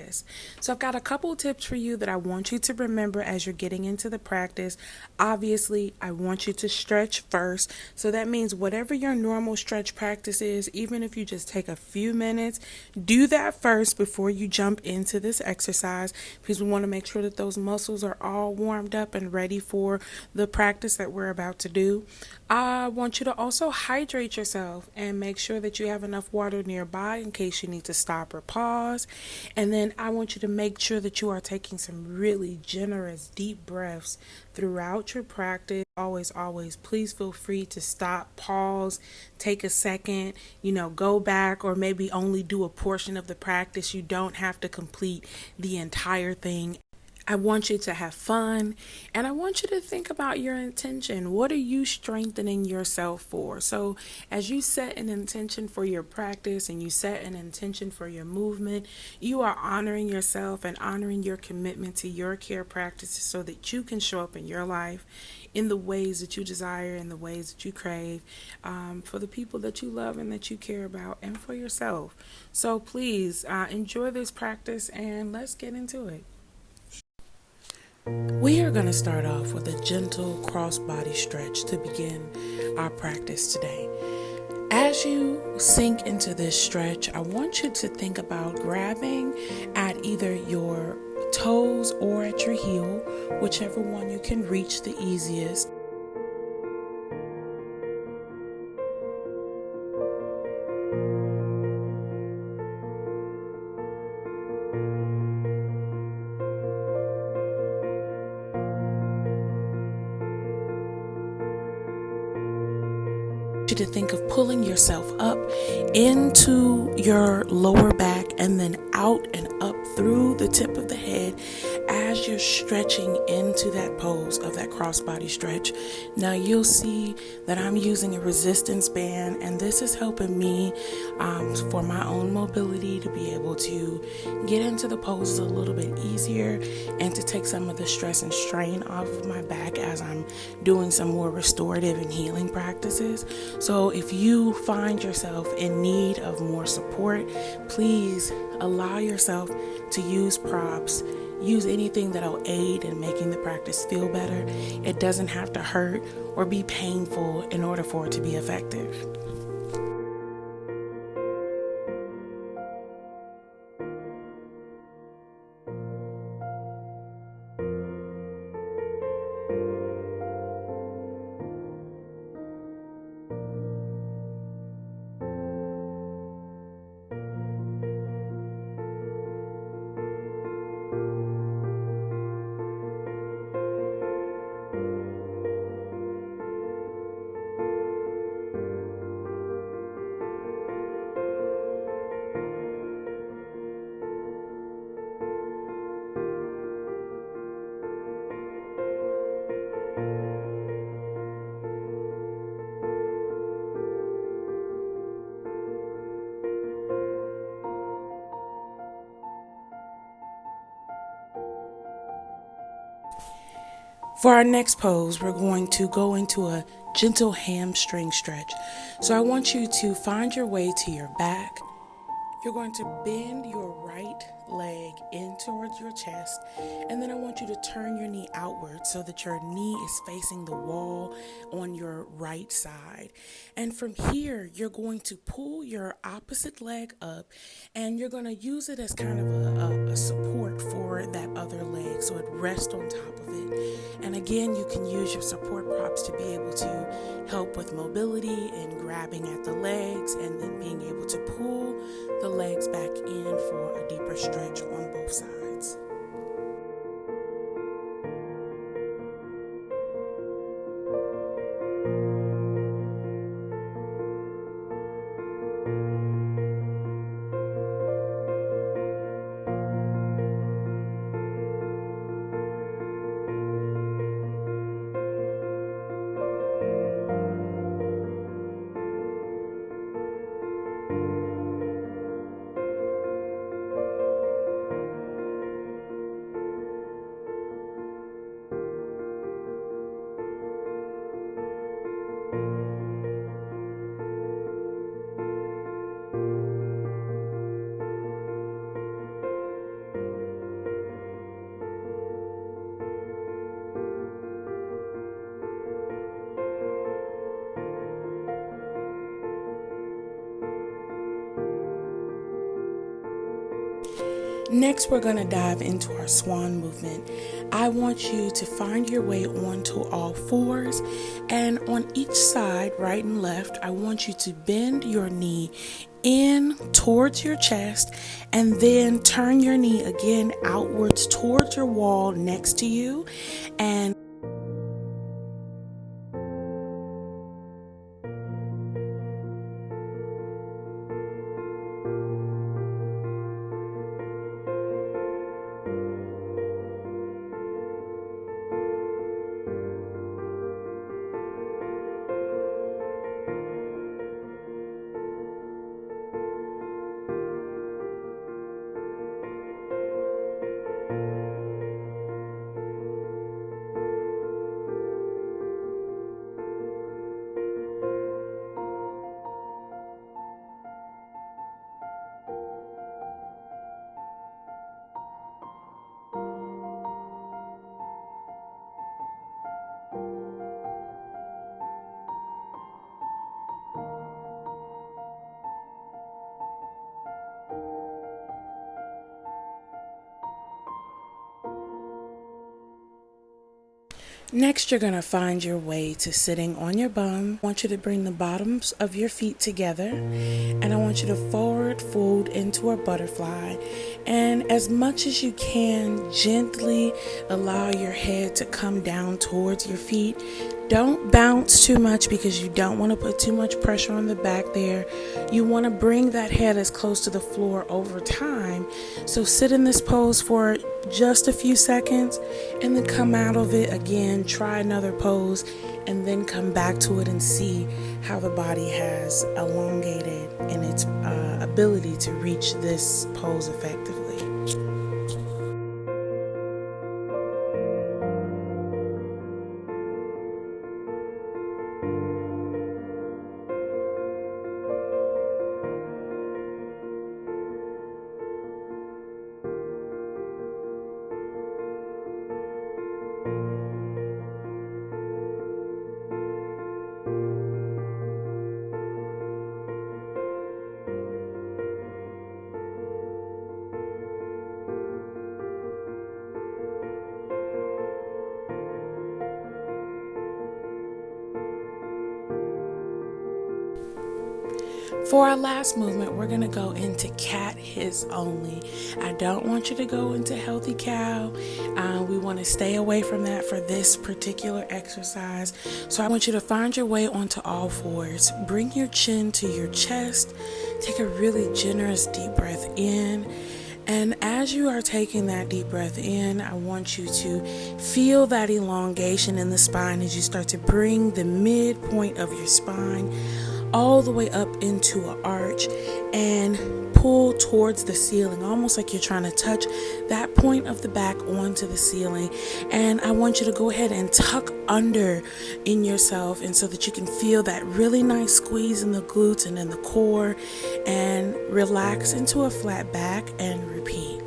practice. So I've got a couple tips for you that I want you to remember as you're getting into the practice. Obviously, I want you to stretch first. So that means whatever your normal stretch practice is, even if you just take a few minutes, do that first before you jump into this exercise, because we want to make sure that those muscles are all warmed up and ready for the practice that we're about to do. I want you to also hydrate yourself and make sure that you have enough water nearby in case you need to stop or pause. And then I want you to make sure that you are taking some really generous, deep breaths throughout your practice. Always, please feel free to stop, pause, take a second, go back, or maybe only do a portion of the practice. You don't have to complete the entire thing. I want you to have fun, and I want you to think about your intention. What are you strengthening yourself for? So as you set an intention for your practice and you set an intention for your movement, you are honoring yourself and honoring your commitment to your care practices so that you can show up in your life in the ways that you desire, in the ways that you crave, for the people that you love and that you care about, and for yourself. So please enjoy this practice, and let's get into it. We are going to start off with a gentle cross-body stretch to begin our practice today. As you sink into this stretch, I want you to think about grabbing at either your toes or at your heel, whichever one you can reach the easiest. You to think of pulling yourself up into your lower back and then out and up through the tip of the head as you're stretching into that pose of that crossbody stretch. Now you'll see that I'm using a resistance band, and this is helping me for my own mobility to be able to get into the poses a little bit easier and to take some of the stress and strain off of my back as I'm doing some more restorative and healing practices. So if you find yourself in need of more support, please allow yourself to use props. Use anything that'll aid in making the practice feel better. It doesn't have to hurt or be painful in order for it to be effective. For our next pose, we're going to go into a gentle hamstring stretch. So I want you to find your way to your back. You're going to bend your right leg in towards your chest, and then I want you to turn your knee outward so that your knee is facing the wall on your right side. And from here, you're going to pull your opposite leg up, and you're going to use it as kind of a support for that other leg, so it rests on top of it. And again, you can use your support props to be able to help with mobility and grabbing at the legs, and then being able to pull the legs back in for a deeper stretch on both sides. Next, we're going to dive into our swan movement. I want you to find your way onto all fours, and on each side, right and left, I want you to bend your knee in towards your chest and then turn your knee again outwards towards your wall next to you. And next, you're going to find your way to sitting on your bum. I want you to bring the bottoms of your feet together, and I want you to forward fold into a butterfly. And as much as you can, gently allow your head to come down towards your feet. Don't bounce too much because you don't want to put too much pressure on the back there. You want to bring that head as close to the floor over time. So sit in this pose for just a few seconds and then come out of it again. Try another pose and then come back to it and see how the body has elongated in its ability to reach this pose effectively. For our last movement, we're going to go into cat hiss only. I don't want you to go into healthy cow. We want to stay away from that for this particular exercise. So I want you to find your way onto all fours. Bring your chin to your chest. Take a really generous deep breath in. And as you are taking that deep breath in, I want you to feel that elongation in the spine as you start to bring the midpoint of your spine all the way up into an arch and pull towards the ceiling, almost like you're trying to touch that point of the back onto the ceiling. And I want you to go ahead and tuck under in yourself, and so that you can feel that really nice squeeze in the glutes and in the core, and relax into a flat back and repeat.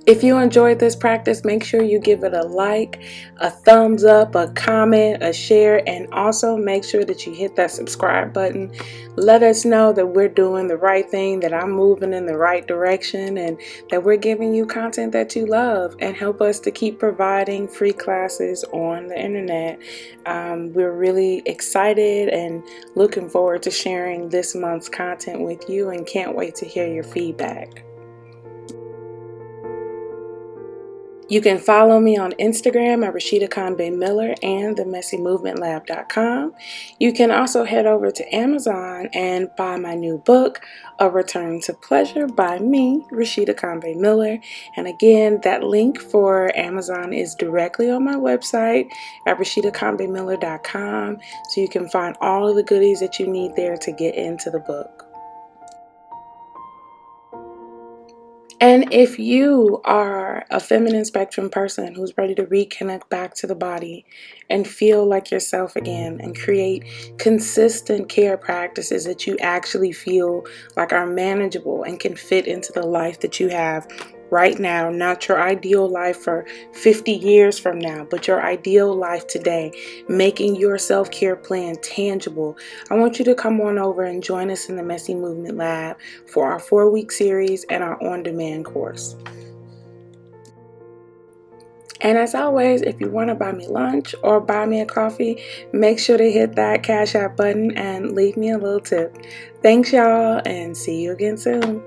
If you enjoyed this practice, make sure you give it a like, a thumbs up, a comment, a share, and also make sure that you hit that subscribe button. Let us know that we're doing the right thing, that I'm moving in the right direction, and that we're giving you content that you love, and help us to keep providing free classes on the internet. We're really excited and looking forward to sharing this month's content with you, and can't wait to hear your feedback. You can follow me on Instagram at Rashida Conbay Miller and themessymovementlab.com. You can also head over to Amazon and buy my new book, A Return to Pleasure by me, Rashida Conbay Miller. And again, that link for Amazon is directly on my website at RashidaConbayMiller.com, so you can find all of the goodies that you need there to get into the book. And if you are a feminine spectrum person who's ready to reconnect back to the body and feel like yourself again and create consistent care practices that you actually feel like are manageable and can fit into the life that you have right now, not your ideal life for 50 years from now, but your ideal life today, making your self-care plan tangible, I want you to come on over and join us in the Messy Movement Lab for our 4-week series and our on-demand course. And as always, if you want to buy me lunch or buy me a coffee, make sure to hit that Cash App button and leave me a little tip. Thanks, y'all, and see you again soon.